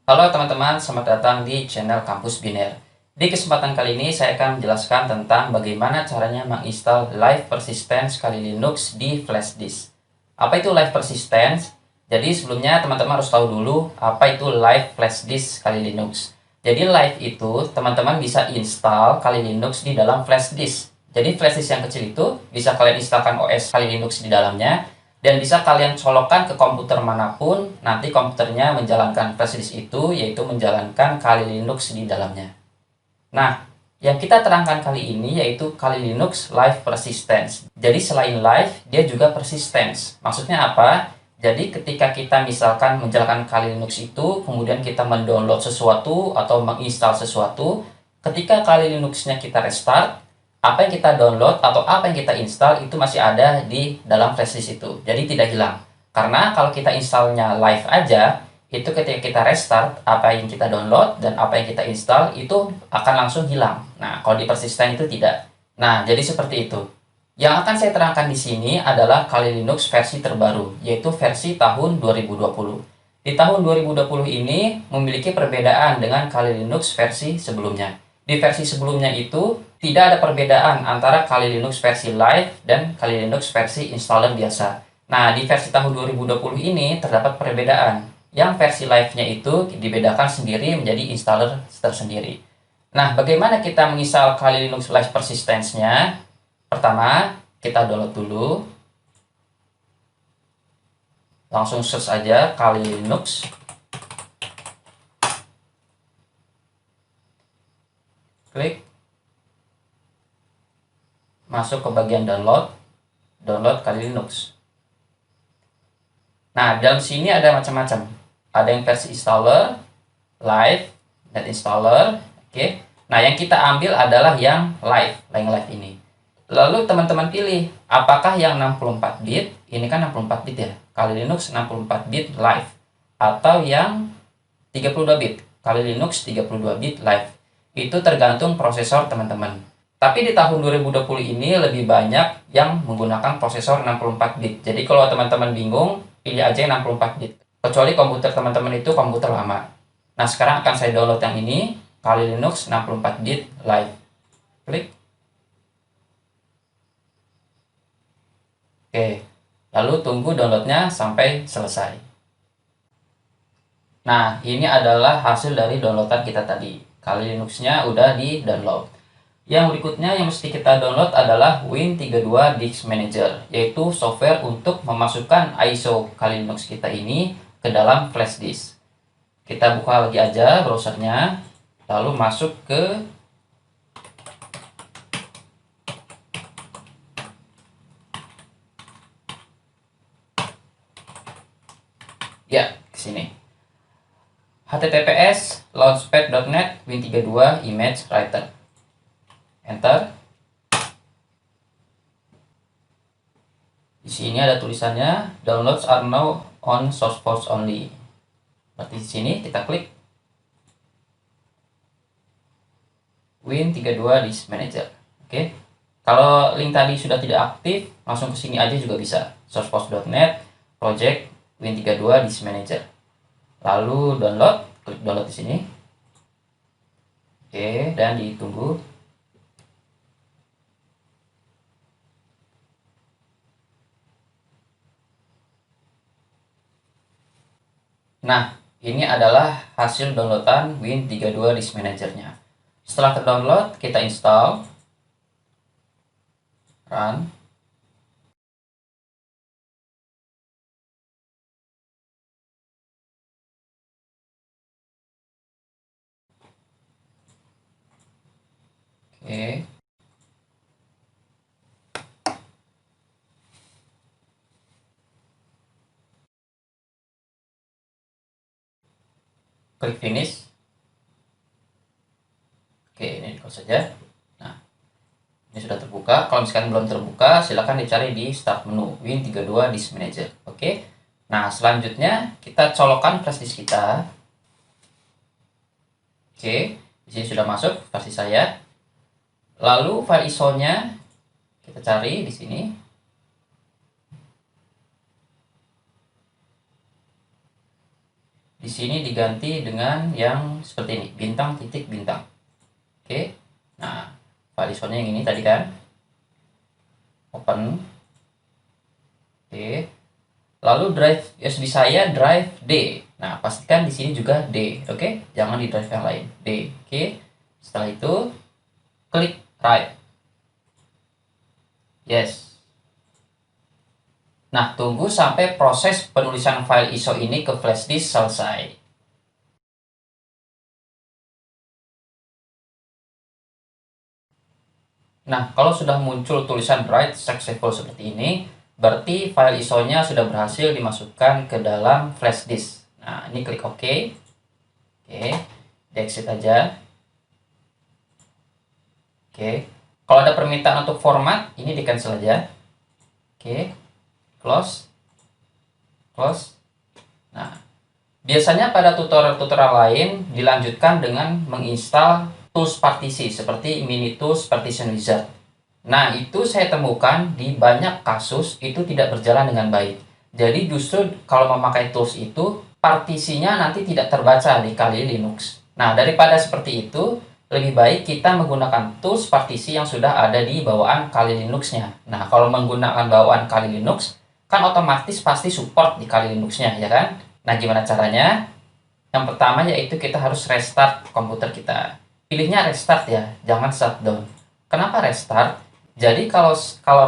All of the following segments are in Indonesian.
Halo teman-teman, selamat datang di channel Kampus Biner. Di kesempatan kali ini saya akan menjelaskan tentang bagaimana caranya menginstal Live Persistence Kali Linux di flash disk. Apa itu Live Persistence? Jadi sebelumnya teman-teman harus tahu dulu apa itu Live Flash Disk Kali Linux. Jadi Live itu teman-teman bisa install Kali Linux di dalam flash disk. Jadi flash disk yang kecil itu bisa kalian instalkan OS Kali Linux di dalamnya, dan bisa kalian colokkan ke komputer manapun, nanti komputernya menjalankan flash disk itu, yaitu menjalankan Kali Linux di dalamnya. Nah, yang kita terangkan kali ini yaitu Kali Linux Live Persistence. Jadi selain live, dia juga persistence. Maksudnya apa? Jadi ketika kita misalkan menjalankan Kali Linux itu, kemudian kita mendownload sesuatu atau menginstal sesuatu, ketika Kali Linux-nya kita restart, apa yang kita download atau apa yang kita install itu masih ada di dalam flash disk itu. Jadi tidak hilang. Karena kalau kita installnya live aja, itu ketika kita restart, apa yang kita download dan apa yang kita install itu akan langsung hilang. Nah, kalau di persisten itu tidak. Nah, jadi seperti itu. Yang akan saya terangkan di sini adalah Kali Linux versi terbaru, yaitu versi tahun 2020. Di tahun 2020 ini memiliki perbedaan dengan Kali Linux versi sebelumnya. Di versi sebelumnya itu tidak ada perbedaan antara Kali Linux versi live dan Kali Linux versi installer biasa. Nah, di versi tahun 2020 ini terdapat perbedaan. Yang versi live-nya itu dibedakan sendiri menjadi installer tersendiri. Nah, bagaimana kita menginstal Kali Linux Live Persistence-nya? Pertama, kita download dulu. Langsung search aja Kali Linux. Klik. Masuk ke bagian download. Download Kali Linux. Nah, dalam sini ada macam-macam. Ada yang versi installer, live, net installer. Oke. Nah, yang kita ambil adalah yang live ini. Lalu teman-teman pilih, apakah yang 64 bit, ini kan 64 bit ya, Kali Linux 64 bit live, atau yang 32 bit, Kali Linux 32 bit live. Itu tergantung prosesor teman-teman. Tapi di tahun 2020 ini lebih banyak yang menggunakan prosesor 64 bit. Jadi kalau teman-teman bingung, pilih aja yang 64 bit. Kecuali komputer teman-teman itu komputer lama. Nah, sekarang akan saya download yang ini, Kali Linux 64 bit live. Klik. Oke, lalu tunggu downloadnya sampai selesai. Nah, ini adalah hasil dari downloadan kita tadi. Kali Linux-nya udah di-download. Yang berikutnya yang mesti kita download adalah Win32 Disk Manager, yaitu software untuk memasukkan ISO Kali Linux kita ini ke dalam flash disk. Kita buka lagi aja browsernya, lalu masuk ke ke sini. https launchpad.net Win32 image writer. Enter. Di sini ada tulisannya downloads are now on SourceForge only. Berarti di sini kita klik Win32 Disk Manager. Oke. Kalau link tadi sudah tidak aktif, langsung ke sini aja juga bisa. SourceForge.net project Win32 Disk Manager. Lalu download, klik download di sini. Oke, dan ditunggu. Nah, ini adalah hasil downloadan Win32 Disk Manager-nya. Setelah terdownload, kita install. Run. Oke. Klik finish. Oke, ini close saja. Nah, ini sudah terbuka. Kalau misalkan belum terbuka, silakan dicari di start menu Win32 Disk Manager. Oke. Nah, selanjutnya kita colokkan flash disk kita. Oke, di sini sudah masuk versi saya. Lalu file ISO-nya kita cari di sini. Di sini diganti dengan yang seperti ini, bintang titik bintang. Oke. Nah, file ISO-nya yang ini tadi kan. Open. Oke. Lalu drive USB saya drive D. Nah, pastikan di sini juga D, oke? Jangan di drive yang lain. D, oke? Setelah itu klik write. Yes. Nah, tunggu sampai proses penulisan file ISO ini ke flash disk selesai. Nah, kalau sudah muncul tulisan write successful seperti ini, berarti file ISO-nya sudah berhasil dimasukkan ke dalam flash disk. Nah, ini klik OK. Oke, di exit aja. Oke, kalau ada permintaan untuk format, ini di cancel aja. Oke, close. Nah, biasanya pada tutorial-tutorial lain dilanjutkan dengan menginstal tools partisi seperti Mini Tools Partition Wizard. Nah, itu saya temukan di banyak kasus itu tidak berjalan dengan baik. Jadi justru kalau memakai tools itu, partisinya nanti tidak terbaca di Kali Linux. Nah, daripada seperti itu, lebih baik kita menggunakan tools partisi yang sudah ada di bawaan Kali Linux-nya. Nah, kalau menggunakan bawaan Kali Linux, kan otomatis pasti support di Kali Linux-nya, ya kan? Nah, gimana caranya? Yang pertama yaitu kita harus restart komputer kita. Pilihnya restart ya, jangan shutdown. Kenapa restart? Jadi kalau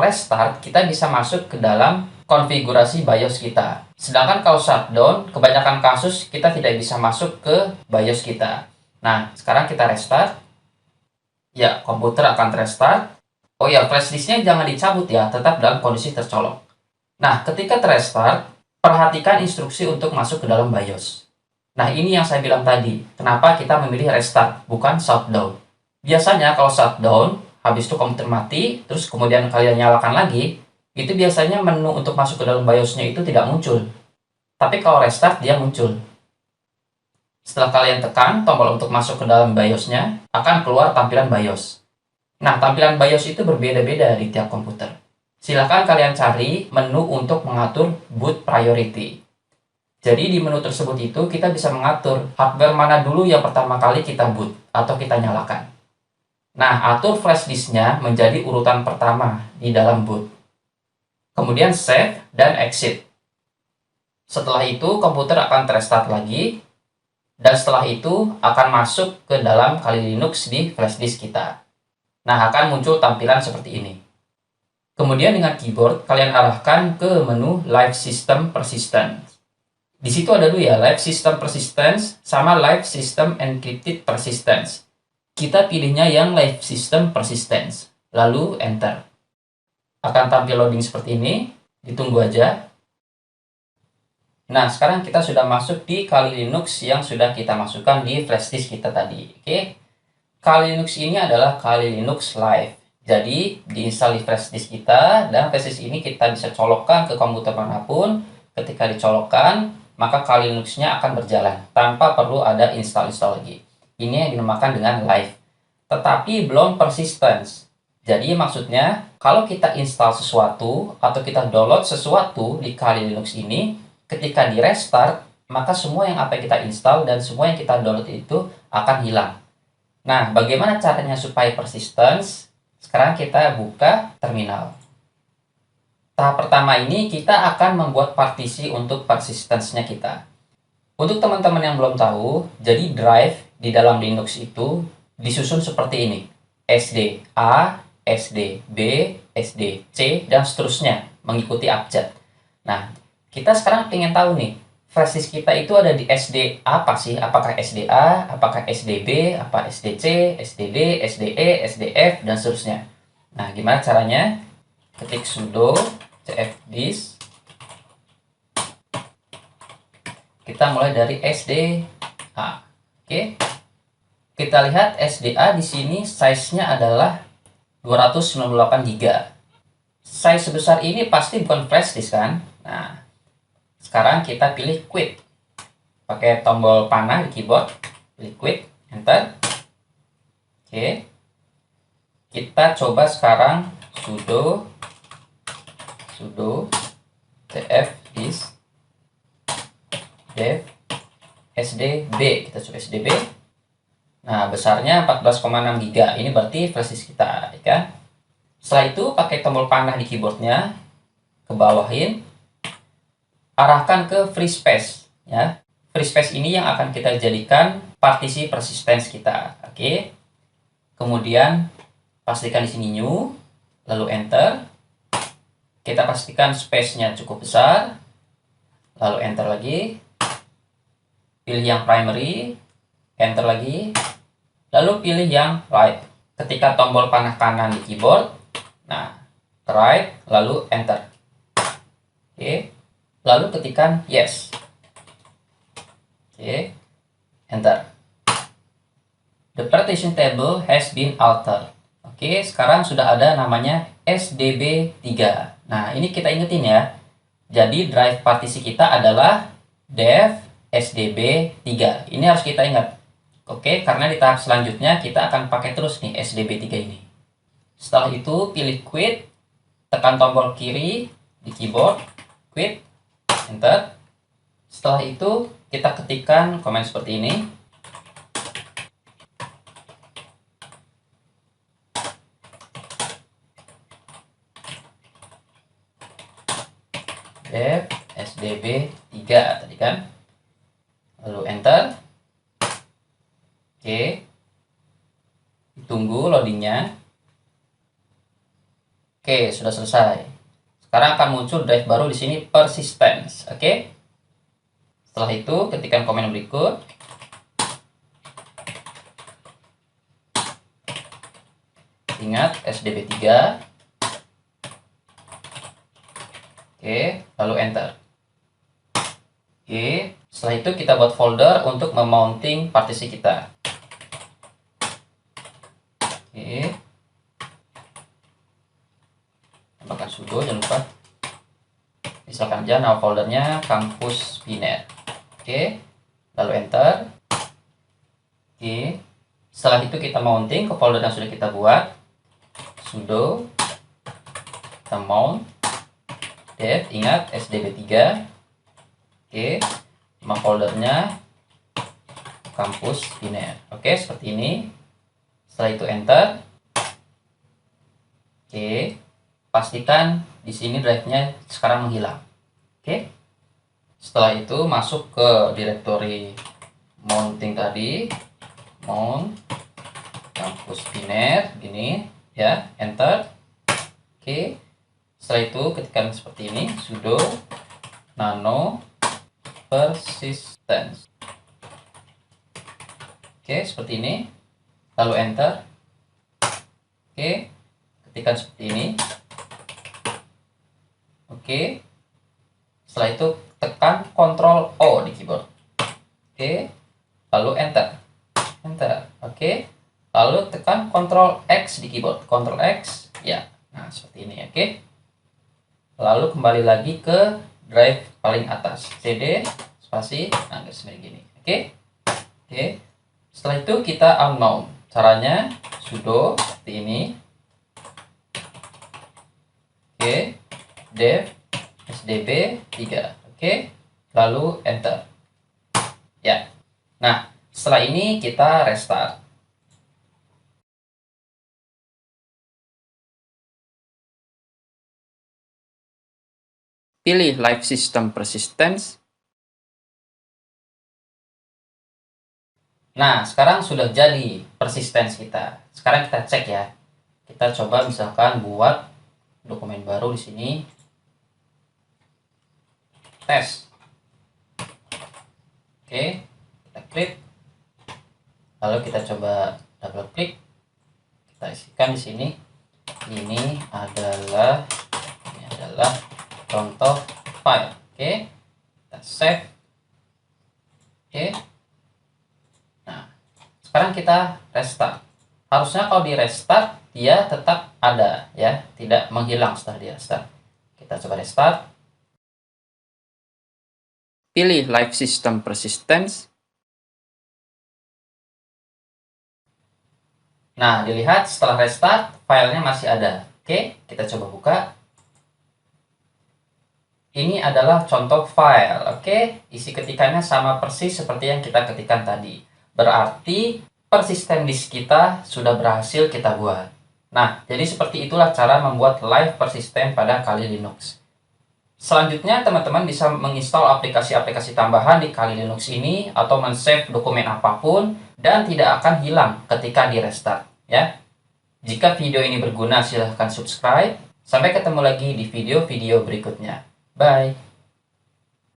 restart, kita bisa masuk ke dalam konfigurasi BIOS kita. Sedangkan kalau shutdown, kebanyakan kasus kita tidak bisa masuk ke BIOS kita. Nah, sekarang kita restart. Ya, komputer akan restart. Oh ya, flash disknya jangan dicabut ya, tetap dalam kondisi tercolok. Nah, ketika terrestart, perhatikan instruksi untuk masuk ke dalam BIOS. Nah, ini yang saya bilang tadi. Kenapa kita memilih restart, bukan shutdown. Biasanya kalau shutdown, habis itu komputer mati, terus kemudian kalian nyalakan lagi, itu biasanya menu untuk masuk ke dalam BIOS-nya itu tidak muncul. Tapi kalau restart, dia muncul. Setelah kalian tekan tombol untuk masuk ke dalam BIOS-nya, akan keluar tampilan BIOS. Nah, tampilan BIOS itu berbeda-beda di tiap komputer. Silakan kalian cari menu untuk mengatur boot priority. Jadi di menu tersebut itu kita bisa mengatur hardware mana dulu yang pertama kali kita boot atau kita nyalakan. Nah, atur flash disknya menjadi urutan pertama di dalam boot. Kemudian save dan exit. Setelah itu komputer akan terstart lagi dan setelah itu akan masuk ke dalam Kali Linux di flash disk kita. Nah, akan muncul tampilan seperti ini. Kemudian dengan keyboard, kalian arahkan ke menu Live System Persistence. Di situ ada dua ya, Live System Persistence sama Live System Encrypted Persistence. Kita pilihnya yang Live System Persistence, lalu Enter. Akan tampil loading seperti ini, ditunggu aja. Nah, sekarang kita sudah masuk di Kali Linux yang sudah kita masukkan di flash disk kita tadi. Oke, Kali Linux ini adalah Kali Linux Live. Jadi, diinstal di flash disk kita, dan flash disk ini kita bisa colokkan ke komputer manapun. Ketika dicolokkan, maka Kali Linux-nya akan berjalan, tanpa perlu ada install-install lagi. Ini yang dinamakan dengan live. Tetapi belum persistence. Jadi, maksudnya, kalau kita install sesuatu, atau kita download sesuatu di Kali Linux ini, ketika di restart, maka semua yang apa yang kita install dan semua yang kita download itu akan hilang. Nah, bagaimana caranya supaya persistence? Sekarang kita buka terminal. Tahap pertama ini kita akan membuat partisi untuk persistence-nya kita. Untuk teman-teman yang belum tahu, jadi drive di dalam Linux itu disusun seperti ini. SD A, SD B, SD C, dan seterusnya mengikuti abjad. Nah, kita sekarang ingin tahu nih, flash disk kita itu ada di SD apa sih? Apakah SDA, apakah SDB, apa SDC, SDD, SDE, SDF, dan seterusnya. Nah, gimana caranya? Ketik sudo cfdisk. Kita mulai dari SDA. Oke. Kita lihat SDA di sini size-nya adalah 298 GB. Size sebesar ini pasti bukan flash disk kan? Nah, sekarang kita pilih quit. Pakai tombol panah di keyboard, pilih quit, enter. Oke. Kita coba sekarang sudo cfdisk dev SDB. Kita coba SDB. Nah, besarnya 14,6 GB. Ini berarti flash disk kita, ya kan? Setelah itu, pakai tombol panah di keyboardnya, ke bawahin, arahkan ke free space, ya. Free space ini yang akan kita jadikan partisi persistence kita, oke? Kemudian pastikan di sini new, lalu enter. Kita pastikan space-nya cukup besar, lalu enter lagi. Pilih yang primary, enter lagi, lalu pilih yang right. Ketika tombol panah kanan di keyboard, nah, right, lalu enter. Oke, lalu ketikkan yes. Oke, enter. The partition table has been altered. Oke, sekarang sudah ada namanya SDB3. Nah, ini kita ingetin ya. Jadi drive partisi kita adalah dev SDB3. Ini harus kita ingat. Oke, karena di tahap selanjutnya kita akan pakai terus nih SDB3 ini. Setelah itu pilih quit, tekan tombol kiri di keyboard, quit, enter. Setelah itu kita ketikkan komen seperti ini. Dev SDB3 tadi kan. Lalu enter. Oke. Tunggu loadingnya. Oke, sudah selesai. Sekarang akan muncul drive baru di sini, persistence. Oke. Setelah itu ketikkan komen berikut. Ingat SDB3. Oke, lalu enter. Oke, setelah itu kita buat folder untuk memounting partisi kita. Oke. Tambahkan sudo, jangan lupa. Misalkan aja nama foldernya kampus biner. Oke, lalu enter. Oke, setelah itu kita mounting ke folder yang sudah kita buat. Sudo, kita mount. Dev, ingat SDB3. Oke, nama foldernya kampus biner. Oke, seperti ini. Setelah itu enter. Oke, pastikan di sini drive-nya sekarang menghilang. Oke, setelah itu masuk ke directory mounting tadi, mount kampus biner, gini ya, enter. Oke. Setelah itu ketikkan seperti ini, sudo nano persistence. Oke, seperti ini. Lalu enter. Oke, ketikkan seperti ini. Oke. Setelah itu tekan Ctrl O di keyboard. Oke. Lalu enter. Enter. Oke. Lalu tekan Ctrl X di keyboard. Ctrl X. Ya. Nah, seperti ini, oke. Lalu kembali lagi ke drive paling atas, CD spasi, nah seperti gini, oke. Oke, setelah itu kita unmount. Caranya sudo seperti ini. Oke, dev SDB3, oke. Lalu enter. Ya. Nah, setelah ini kita restart. Pilih Live System Persistence. Nah, sekarang sudah jadi persistence kita. Sekarang kita cek ya. Kita coba misalkan buat dokumen baru di sini. Tes. Oke, kita klik. Lalu kita coba double klik. Kita isikan di sini. Ini adalah contoh file. Oke, kita save. Oke, nah sekarang kita restart. Harusnya kalau di restart dia tetap ada ya, tidak menghilang setelah di restart. Kita coba restart. Pilih Live System Persistence. Nah, dilihat setelah restart filenya masih ada. Oke, kita coba buka. Ini adalah contoh file, oke? Isi ketikannya sama persis seperti yang kita ketikkan tadi. Berarti persisten disk kita sudah berhasil kita buat. Nah, jadi seperti itulah cara membuat live persistent pada Kali Linux. Selanjutnya, teman-teman bisa menginstal aplikasi-aplikasi tambahan di Kali Linux ini atau men-save dokumen apapun dan tidak akan hilang ketika di restart, ya. Jika video ini berguna, silahkan subscribe. Sampai ketemu lagi di video-video berikutnya. Bye.